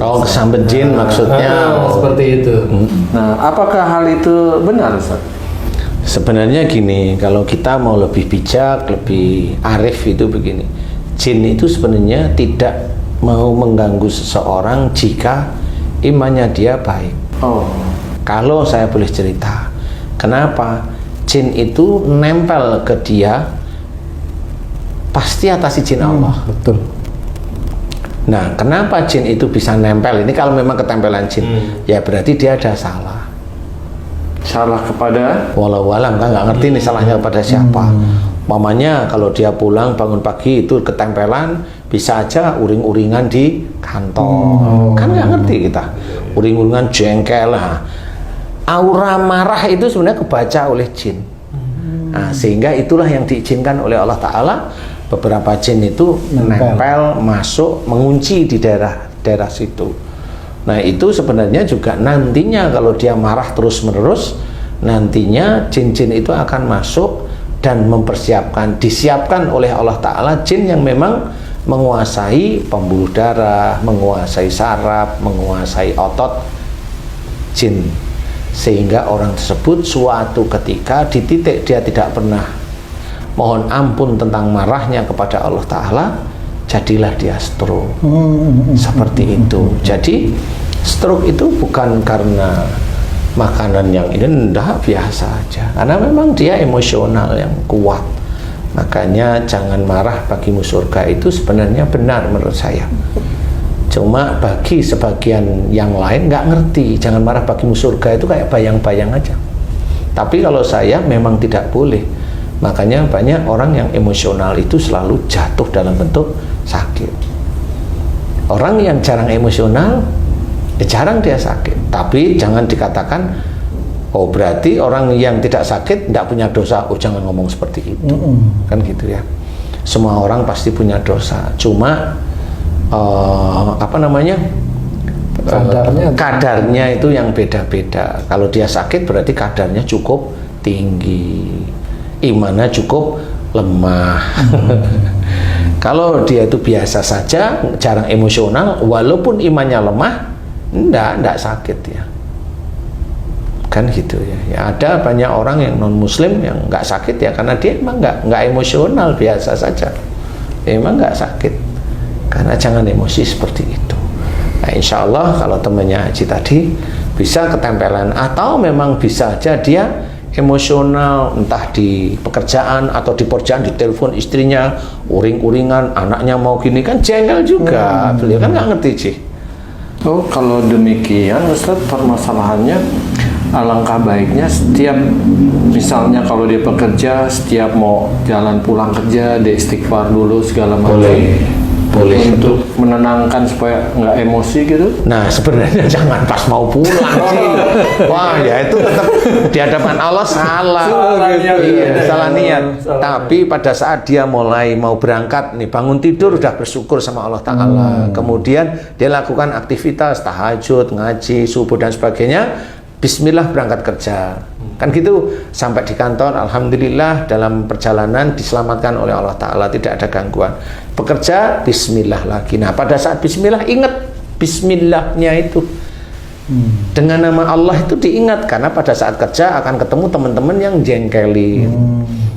Oh, kesambet jin maksudnya. Seperti itu. Nah, apakah hal itu benar, Ustaz? Sebenarnya gini, kalau kita mau lebih bijak, lebih arif itu begini. Jin itu sebenarnya tidak mau mengganggu seseorang jika imannya dia baik. Oh. Kalau saya boleh cerita, kenapa jin itu nempel ke dia pasti atas izin Allah. Betul. Nah, kenapa jin itu bisa nempel? Ini kalau memang ketempelan jin, ya berarti dia ada salah. Salah kepada Walau alam kan nggak ngerti nih salahnya kepada siapa. Mamanya kalau dia pulang bangun pagi itu ketempelan, bisa aja uring-uringan di kantong. Kan nggak ngerti kita. Uring-uringan jengkel lah. Aura marah itu sebenarnya kebaca oleh jin. Nah, sehingga itulah yang diizinkan oleh Allah Ta'ala. Beberapa jin itu nempel, masuk, mengunci di daerah situ. Nah, itu sebenarnya juga nantinya kalau dia marah terus-menerus, nantinya jin-jin itu akan masuk dan disiapkan oleh Allah Ta'ala jin yang memang menguasai pembuluh darah, menguasai saraf, menguasai otot jin, sehingga orang tersebut suatu ketika di titik dia tidak pernah mohon ampun tentang marahnya kepada Allah Ta'ala, jadilah dia stroke. Seperti itu. Jadi stroke itu bukan karena makanan yang ini, enggak, biasa aja, karena memang dia emosional yang kuat. Makanya jangan marah bagimu surga itu sebenarnya benar menurut saya. Cuma bagi sebagian yang lain nggak ngerti, jangan marah bagimu surga itu kayak bayang-bayang aja. Tapi kalau saya memang tidak boleh. Makanya banyak orang yang emosional itu selalu jatuh dalam bentuk sakit. Orang yang jarang emosional, ya jarang dia sakit. Tapi jangan dikatakan, oh berarti orang yang tidak sakit tidak punya dosa. Oh jangan ngomong seperti itu. Kan gitu ya. Semua orang pasti punya dosa. Cuma kadarnya itu yang beda-beda. Kalau dia sakit berarti kadarnya cukup tinggi, imannya cukup lemah. Kalau dia itu biasa saja, jarang emosional, walaupun imannya lemah, enggak sakit ya. Kan gitu ya. Ya ada banyak orang yang non muslim yang nggak sakit ya karena dia emang nggak emosional, biasa saja. Emang nggak sakit. Karena jangan emosi seperti itu. Nah, insya Allah kalau temannya Haji tadi bisa ketempelan, atau memang bisa aja dia emosional, entah di pekerjaan atau di pekerjaan, di telepon istrinya uring-uringan, anaknya mau gini, kan jengkel juga. Beliau kan nggak ngerti sih. Oh, kalau demikian Ustaz, permasalahannya alangkah baiknya setiap, misalnya kalau dia bekerja, setiap mau jalan pulang kerja dia istighfar dulu segala macam. Boleh untuk menenangkan supaya nggak emosi gitu. Nah, sebenarnya jangan pas mau pulang sih. Wah, ya itu tetap di hadapan Allah salah. Salah niat. Tapi pada saat dia mulai mau berangkat nih, bangun tidur udah bersyukur sama Allah Ta'ala. Kemudian dia lakukan aktivitas tahajud, ngaji, subuh dan sebagainya. Bismillah berangkat kerja. Kan gitu, sampai di kantor alhamdulillah dalam perjalanan diselamatkan oleh Allah Ta'ala, tidak ada gangguan. Bekerja bismillah lagi. Nah, pada saat bismillah ingat bismillahnya itu. Dengan nama Allah itu diingat, karena pada saat kerja akan ketemu teman-teman yang jengkelin.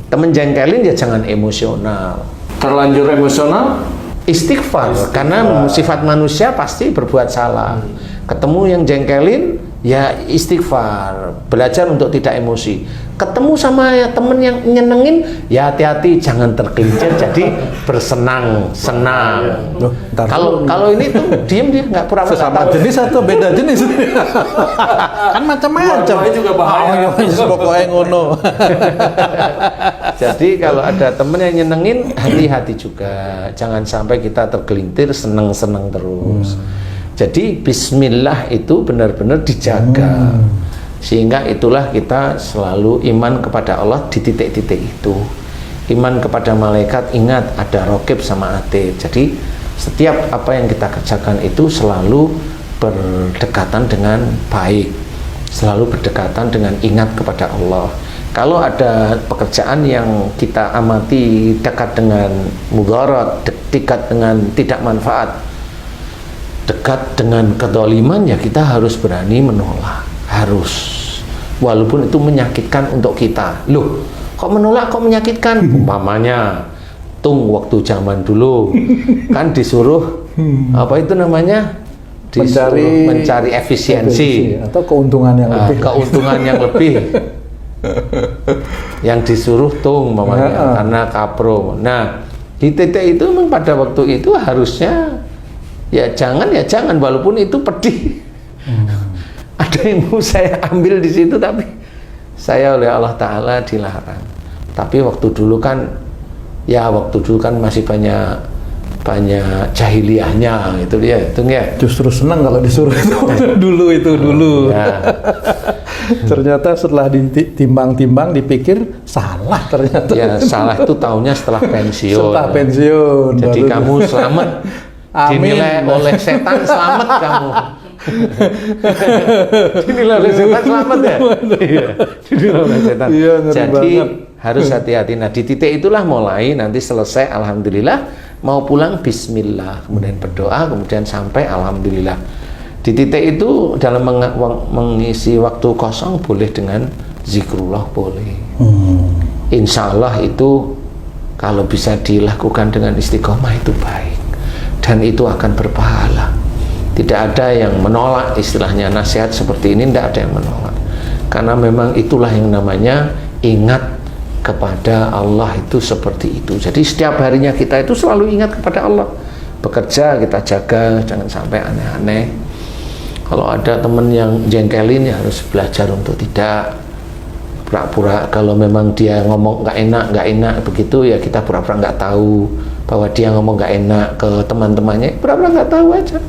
Teman jengkelin ya jangan emosional. Terlanjur emosional, istighfar. Karena sifat manusia pasti berbuat salah. Ketemu yang jengkelin, ya istighfar, belajar untuk tidak emosi. Ketemu sama ya temen yang nyenengin, ya hati-hati, jangan tergelincir, jadi bersenang-senang. Kalau ini tuh diem dia nggak pura-pura. Sesama jenis atau beda jenis? Kan macam-macam. juga bahaya. Pokoknya ngono. Jadi kalau ada temen yang nyenengin, hati-hati juga, jangan sampai kita tergelintir seneng-seneng terus. Jadi bismillah itu benar-benar dijaga, sehingga itulah kita selalu iman kepada Allah di titik-titik itu. Iman kepada malaikat, ingat ada raqib sama atid. Jadi setiap apa yang kita kerjakan itu selalu berdekatan dengan baik, selalu berdekatan dengan ingat kepada Allah. Kalau ada pekerjaan yang kita amati dekat dengan mudarat, dekat dengan tidak manfaat, dekat dengan kezaliman, ya kita harus berani menolak, harus, walaupun itu menyakitkan untuk kita. Loh, kok menolak, kok menyakitkan? Umpamanya waktu zaman dulu kan disuruh apa itu namanya, mencari efisiensi atau keuntungan yang lebih, keuntungan yang lebih yang disuruh umpamanya karena kapro. Nah, di titik itu memang pada waktu itu harusnya ya jangan walaupun itu pedih. Ada yang mau saya ambil di situ, tapi saya oleh Allah Ta'ala dilarang. Tapi waktu dulu kan masih banyak jahiliyahnya gitu ya, itu ya. Justru senang kalau disuruh itu dulu. Ya. Ternyata setelah ditimbang-timbang dipikir salah ternyata. Ya, salah itu tahunnya setelah pensiun. Setelah pensiun. Jadi kamu selamat. Dinilai oleh setan selamat kamu. Dinilai oleh setan selamat ya. Iya. Dinilai oleh setan. Iya, jadi harus hati-hati. Nah, di titik itulah mulai nanti selesai alhamdulillah, mau pulang bismillah, kemudian berdoa, kemudian sampai alhamdulillah. Di titik itu dalam mengisi waktu kosong boleh dengan zikrullah, boleh. Insya Allah itu kalau bisa dilakukan dengan istiqomah itu baik, dan itu akan berpahala. Tidak ada yang menolak istilahnya nasihat seperti ini, tidak ada yang menolak, karena memang itulah yang namanya ingat kepada Allah itu seperti itu. Jadi setiap harinya kita itu selalu ingat kepada Allah. Bekerja kita jaga, jangan sampai aneh-aneh. Kalau ada teman yang jengkelin, ya harus belajar untuk tidak pura-pura. Kalau memang dia ngomong nggak enak begitu, ya kita pura-pura nggak tahu bahwa dia ngomong nggak enak ke teman-temannya, pura-pura nggak tahu aja.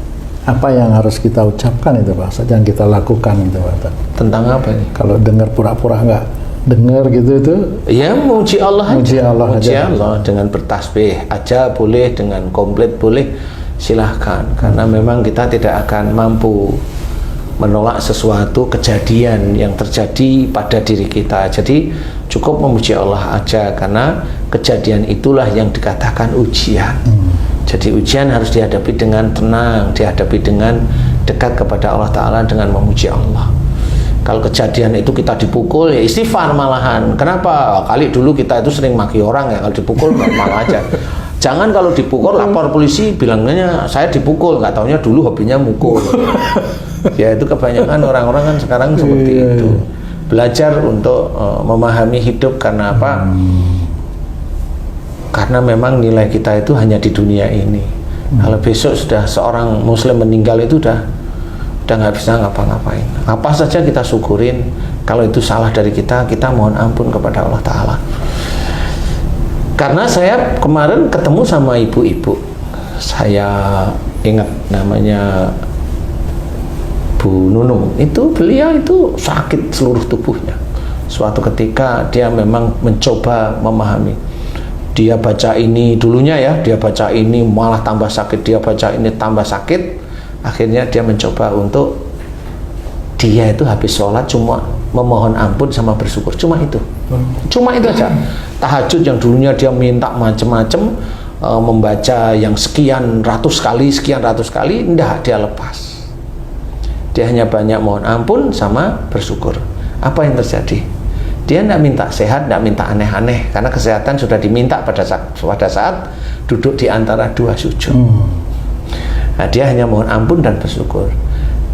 Apa yang harus kita ucapkan itu Pak Ustadz, yang kita lakukan itu Pak? Tentang apa nih? Kalau dengar pura-pura nggak dengar gitu itu ya muji Allah muji aja. Allah muji aja. Allah dengan bertasbih aja boleh, dengan komplit boleh, silahkan. Karena memang kita tidak akan mampu menolak sesuatu kejadian yang terjadi pada diri kita. Jadi cukup memuji Allah aja, karena kejadian itulah yang dikatakan ujian. Jadi ujian harus dihadapi dengan tenang, dihadapi dengan dekat kepada Allah Ta'ala dengan memuji Allah. Kalau kejadian itu kita dipukul, ya istighfar malahan. Kenapa? Kali dulu kita itu sering maki orang ya, kalau dipukul normal aja. Jangan kalau dipukul lapor polisi, bilangnya saya dipukul, nggak taunya dulu hobinya mukul. Ya itu kebanyakan orang-orang kan sekarang seperti itu. Belajar untuk memahami hidup, karena apa? Karena memang nilai kita itu hanya di dunia ini. Kalau besok sudah seorang muslim meninggal itu udah nggak bisa ngapa-ngapain. Apa saja kita syukurin. Kalau itu salah dari kita mohon ampun kepada Allah Ta'ala. Karena saya kemarin ketemu sama ibu-ibu, saya ingat namanya Bu Nunung. Itu beliau itu sakit seluruh tubuhnya. Suatu ketika dia memang mencoba memahami. Dia baca ini dulunya ya, dia baca ini malah tambah sakit, dia baca ini tambah sakit. Akhirnya dia mencoba untuk dia itu habis sholat cuma memohon ampun sama bersyukur, cuma itu aja. Tahajud yang dulunya dia minta macem-macem, membaca yang sekian ratus kali, enggak, dia lepas. Dia hanya banyak mohon ampun sama bersyukur. Apa yang terjadi? Dia enggak minta sehat, enggak minta aneh-aneh, karena kesehatan sudah diminta pada saat duduk di antara dua sujud. Nah, dia hanya mohon ampun dan bersyukur.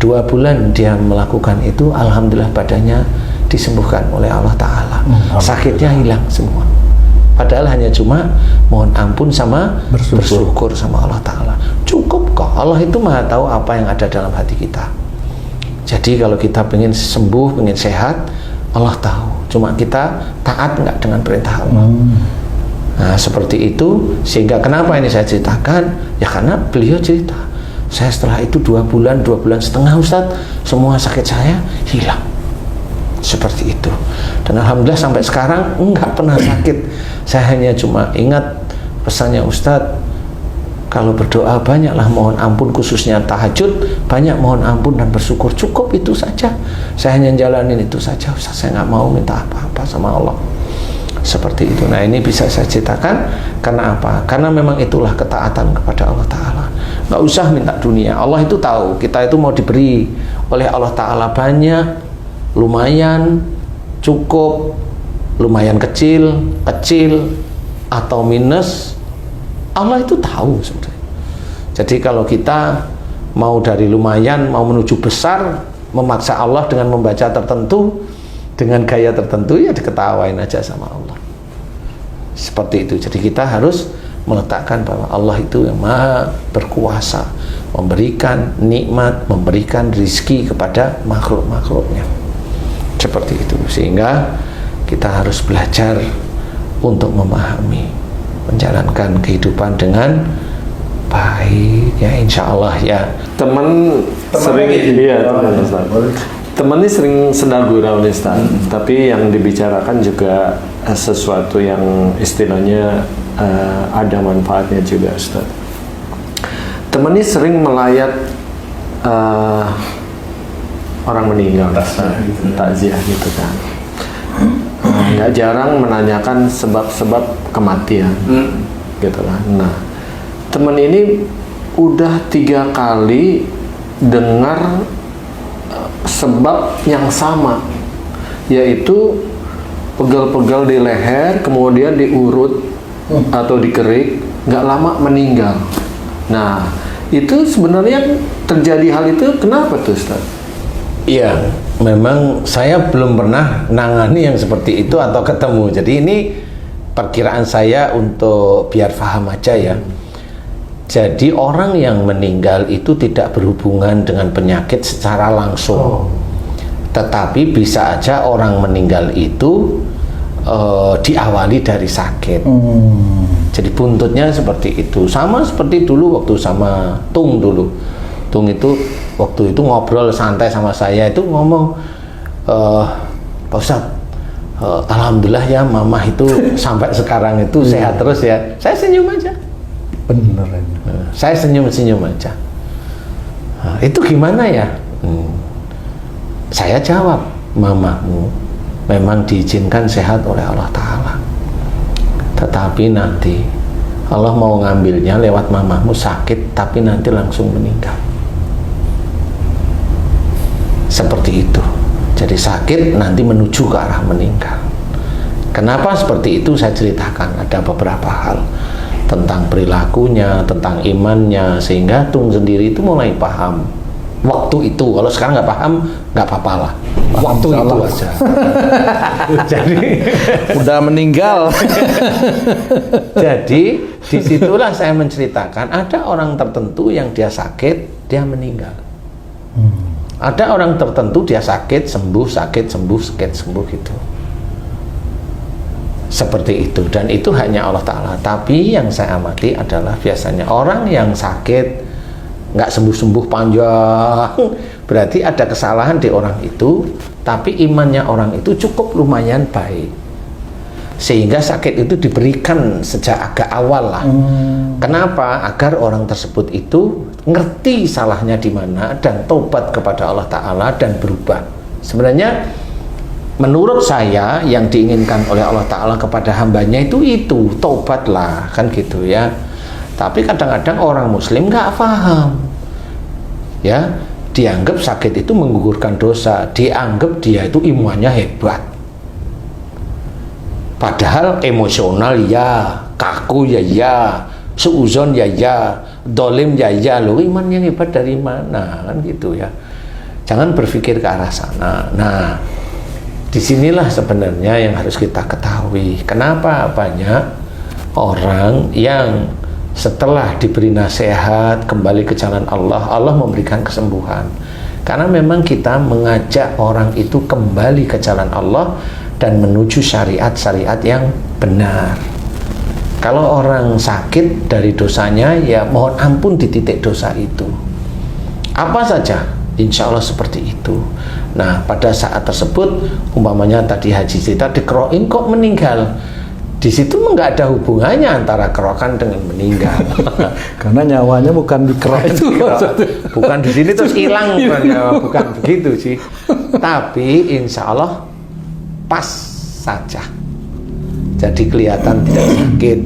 2 bulan dia melakukan itu, alhamdulillah badannya disembuhkan oleh Allah Ta'ala. Sakitnya hilang semua. Padahal hanya cuma mohon ampun sama bersyukur sama Allah Ta'ala. Cukup kok. Allah itu maha tahu apa yang ada dalam hati kita. Jadi kalau kita pengen sembuh, pengen sehat, Allah tahu. Cuma kita taat nggak dengan perintah Allah. Nah seperti itu. Sehingga kenapa ini saya ceritakan? Ya karena beliau cerita, saya setelah itu 2 bulan setengah Ustadz, semua sakit saya hilang. Seperti itu. Dan alhamdulillah sampai sekarang enggak pernah sakit. Saya hanya cuma ingat pesannya Ustadz, kalau berdoa banyaklah mohon ampun, khususnya tahajud, banyak mohon ampun dan bersyukur. Cukup itu saja. Saya hanya jalanin itu saja Ustadz, saya nggak mau minta apa-apa sama Allah. seperti itu. Nah, ini bisa saya ceritakan karena apa? Karena memang itulah ketaatan kepada Allah Ta'ala. Nggak usah minta dunia. Allah itu tahu kita itu mau diberi oleh Allah Ta'ala banyak, lumayan, cukup, lumayan kecil, atau minus. Allah itu tahu sebenarnya. Jadi kalau kita mau dari lumayan, mau menuju besar, memaksa Allah dengan membaca tertentu, dengan gaya tertentu, ya diketawain aja sama Allah. Seperti itu. Jadi kita harus meletakkan bahwa Allah itu yang maha berkuasa, memberikan nikmat, memberikan rizki kepada makhluk-makhluknya. Seperti itu. Sehingga kita harus belajar untuk memahami, menjalankan kehidupan dengan baik, ya insya Allah ya. Teman sering, iya teman ini sering sendal gurau nih Ustaz, tapi yang dibicarakan juga sesuatu yang istilahnya ada manfaatnya juga Ustaz. Teman ini sering melayat orang meninggal, takziah gitu kan. Nggak jarang menanyakan sebab-sebab kematian, gitu kan. Nah, teman ini udah 3 kali dengar sebab yang sama, yaitu pegal-pegal di leher, kemudian diurut atau dikerik, nggak lama meninggal. Nah, itu sebenarnya terjadi hal itu kenapa tuh Ustaz? Iya, memang saya belum pernah nangani yang seperti itu atau ketemu. Jadi ini perkiraan saya untuk biar paham aja ya. Jadi orang yang meninggal itu tidak berhubungan dengan penyakit secara langsung. Tetapi bisa aja orang meninggal itu diawali dari sakit. Jadi buntutnya seperti itu. Sama seperti dulu waktu sama Tung dulu. Tung itu waktu itu ngobrol santai sama saya itu ngomong, Pak Ustadz, alhamdulillah ya Mama itu sampai sekarang itu sehat terus ya. Saya senyum aja. Bener aja. Saya senyum-senyum aja. Nah, itu gimana ya? Saya jawab, mamamu memang diizinkan sehat oleh Allah Ta'ala. Tetapi nanti Allah mau ngambilnya lewat mamamu sakit, tapi nanti langsung meninggal. Seperti itu. Jadi sakit nanti menuju ke arah meninggal. Kenapa seperti itu saya ceritakan. Ada beberapa hal tentang perilakunya, tentang imannya, sehingga Tung sendiri itu mulai paham waktu itu. Kalau sekarang nggak paham, nggak apa-apa lah, waktu itu aja. Jadi udah meninggal. Jadi disitulah saya menceritakan ada orang tertentu yang dia sakit, dia meninggal. Ada orang tertentu dia sakit, sembuh, sakit, sembuh, sakit, sembuh gitu. Seperti itu, dan itu hanya Allah Ta'ala. Tapi yang saya amati adalah biasanya orang yang sakit nggak sembuh-sembuh panjang, berarti ada kesalahan di orang itu, tapi imannya orang itu cukup lumayan baik, sehingga sakit itu diberikan sejak agak awal lah. Kenapa? Agar orang tersebut itu ngerti salahnya di mana dan tobat kepada Allah Ta'ala dan berubah. Sebenarnya menurut saya yang diinginkan oleh Allah Ta'ala kepada hambanya itu tobatlah, kan gitu ya. Tapi kadang-kadang orang muslim nggak paham ya, dianggap sakit itu menggugurkan dosa, dianggap dia itu imannya hebat, padahal emosional ya, kaku ya, suuzon ya, dolim ya, lo iman yang hebat dari mana, kan gitu ya. Jangan berpikir ke arah sana. Nah, disinilah sebenarnya yang harus kita ketahui. Kenapa banyak orang yang setelah diberi nasihat kembali ke jalan Allah, Allah memberikan kesembuhan. Karena memang kita mengajak orang itu kembali ke jalan Allah dan menuju syariat-syariat yang benar. Kalau orang sakit dari dosanya, ya mohon ampun di titik dosa itu. Apa saja, insya Allah seperti itu. Nah, pada saat tersebut, umpamanya tadi Haji cerita dikerokin kok meninggal. Di situ nggak ada hubungannya antara kerokan dengan meninggal. Karena nyawanya bukan dikerok itu. Bukan di sini terus hilang, bukan begitu sih. Tapi insya Allah pas saja. jadi kelihatan tidak sakit.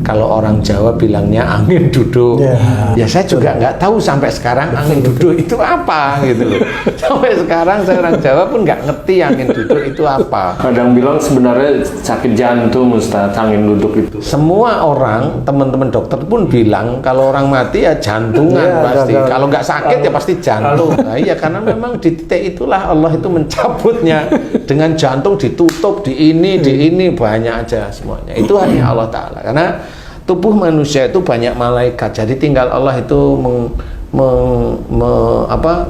Kalau orang Jawa bilangnya angin duduk, ya saya juga nggak tahu sampai sekarang angin duduk itu apa gitu loh. Sampai sekarang saya orang Jawa pun nggak ngerti angin duduk itu apa. Kadang bilang sebenarnya sakit jantung Ustaz, angin duduk itu. Semua orang, teman-teman dokter pun bilang kalau orang mati ya jantungan pasti. Kalau nggak sakit ya pasti jantung. Nah, iya karena memang di titik itulah Allah itu mencabutnya dengan jantung ditutup di ini banyak aja semuanya. Itu hanya Allah Ta'ala. Karena tubuh manusia itu banyak malaikat, jadi tinggal Allah itu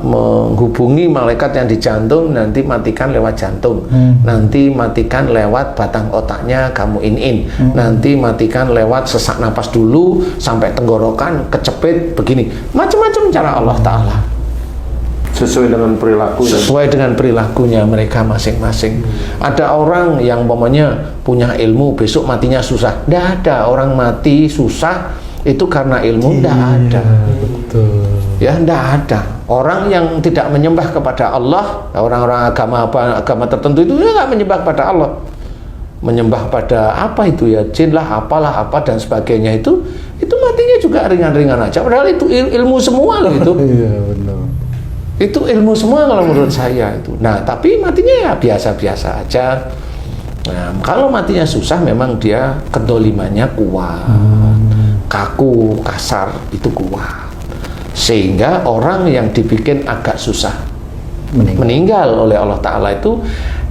menghubungi malaikat yang di jantung, nanti matikan lewat jantung, nanti matikan lewat batang otaknya kamu nanti matikan lewat sesak napas dulu sampai tenggorokan kecepit begini, macam-macam cara Allah Ta'ala. Sesuai dengan perilakunya mereka masing-masing. Ada orang yang umpamanya punya ilmu besok matinya susah. Tidak ada orang mati susah itu karena ilmu, tidak ada. Betul. Ya, tidak ada. Orang yang tidak menyembah kepada Allah, orang-orang agama tertentu itu nggak menyembah kepada Allah. Menyembah pada apa itu ya, jin lah, apalah apa dan sebagainya itu matinya juga ringan-ringan aja. Padahal itu ilmu semua loh itu. Iya, benar. Itu ilmu semua kalau menurut saya itu. Nah, tapi matinya ya biasa-biasa aja. Nah, kalau matinya susah memang dia kedolimannya kuat, kaku, kasar, itu kuat. Sehingga orang yang dibikin agak susah meninggal oleh Allah Ta'ala itu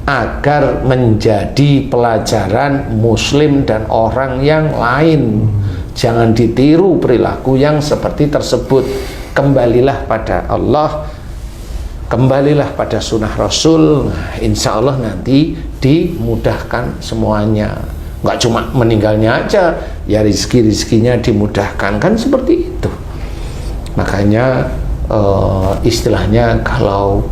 agar menjadi pelajaran muslim dan orang yang lain. Jangan ditiru perilaku yang seperti tersebut. Kembalilah pada Allah, kembalilah pada sunnah Rasul. Nah, insya Allah nanti dimudahkan semuanya. Nggak cuma meninggalnya aja, ya rizkinya dimudahkan, kan seperti itu. Makanya istilahnya kalau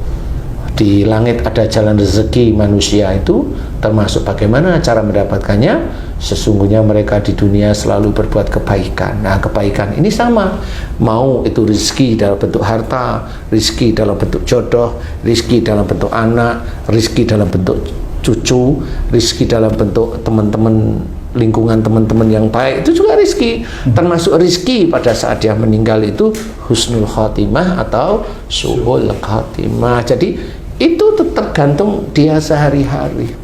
di langit ada jalan rezeki manusia itu termasuk bagaimana cara mendapatkannya. Sesungguhnya mereka di dunia selalu berbuat kebaikan. Nah, kebaikan ini sama, mau itu rezeki dalam bentuk harta, rezeki dalam bentuk jodoh, rezeki dalam bentuk anak, rezeki dalam bentuk cucu, rezeki dalam bentuk teman-teman, lingkungan teman-teman yang baik, itu juga rezeki. Termasuk rezeki pada saat dia meninggal itu husnul khotimah atau su'ul khotimah. Jadi itu tergantung dia sehari-hari.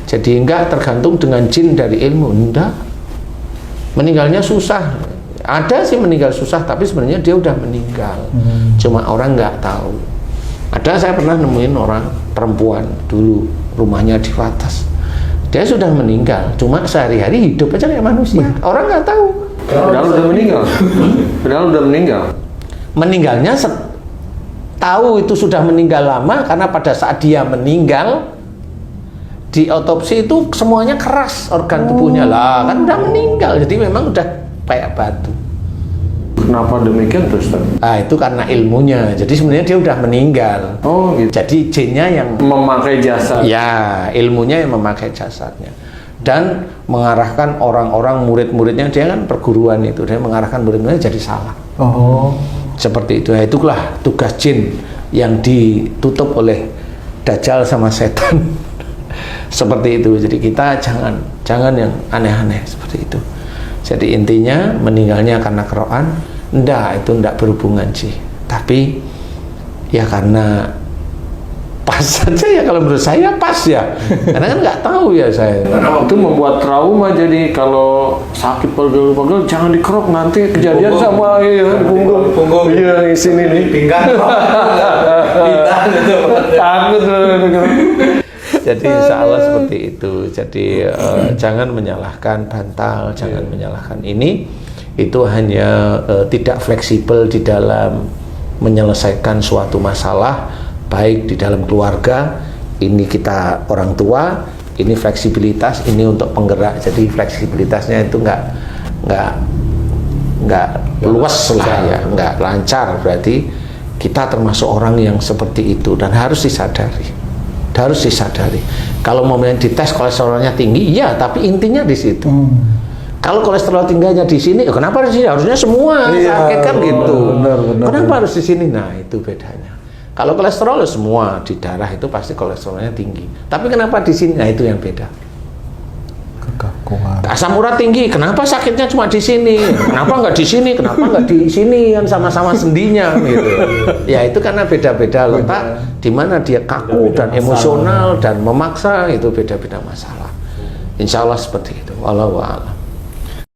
Jadi enggak tergantung dengan jin dari ilmu, enggak. Meninggalnya susah. Ada sih meninggal susah, tapi sebenarnya dia udah meninggal. Cuma orang nggak tahu. Ada, saya pernah nemuin orang perempuan dulu, rumahnya di Wates. Dia sudah meninggal, cuma sehari-hari hidup aja kayak manusia. Orang nggak tahu. Padahal udah meninggal. Padahal udah meninggal. Meninggalnya tahu itu sudah meninggal lama karena pada saat dia meninggal di otopsi itu semuanya keras organ tubuhnya lah, kan udah meninggal, jadi memang udah kayak batu. Kenapa demikian terus? Ah, itu karena ilmunya. Jadi sebenarnya dia udah meninggal. Oh gitu. Jadi jinnya yang memakai jasad. Ya, ilmunya yang memakai jasadnya. Dan mengarahkan orang-orang murid-muridnya, dia kan perguruan itu, dia mengarahkan murid-muridnya jadi salah. Oh. Seperti itu. Nah, itulah tugas jin yang ditutup oleh Dajjal sama setan. Seperti itu. Jadi kita jangan yang aneh-aneh seperti itu. Jadi intinya meninggalnya karena keroan, itu enggak berhubungan sih. Tapi ya karena pas saja ya, kalau menurut saya pas ya. Karena kan nggak tahu ya saya. Itu membuat trauma, jadi kalau sakit pegel-pegel jangan dikerok, nanti kejadian sama di punggung. Iya, di sini nih. Pinggang. Takut. Jadi insya Allah seperti itu. Jadi jangan menyalahkan bantal, jangan menyalahkan ini. Itu hanya tidak fleksibel di dalam menyelesaikan suatu masalah, baik di dalam keluarga. Ini kita orang tua, ini fleksibilitas, ini untuk penggerak. Jadi fleksibilitasnya itu nggak luas lah ya, nggak lancar. Berarti kita termasuk orang yang seperti itu dan harus disadari. Kalau mau dites kolesterolnya tinggi, iya, tapi intinya di situ. Kalau kolesterol tingginya di sini, kenapa di sini? Harusnya semua sakit kan gitu. Benar. Kenapa harus di sini? Nah, itu bedanya. Kalau kolesterol semua di darah itu pasti kolesterolnya tinggi. Tapi kenapa di sini? Nah, itu yang beda. kuat. Asam urat tinggi, kenapa sakitnya cuma di sini? Kenapa nggak di sini? Kenapa nggak di sini? Kan sama-sama sendinya gitu. Ya itu karena beda-beda letak di mana dia kaku dan emosional dan memaksa, itu beda-beda masalah. Insya Allah seperti itu. Wallahu a'lam.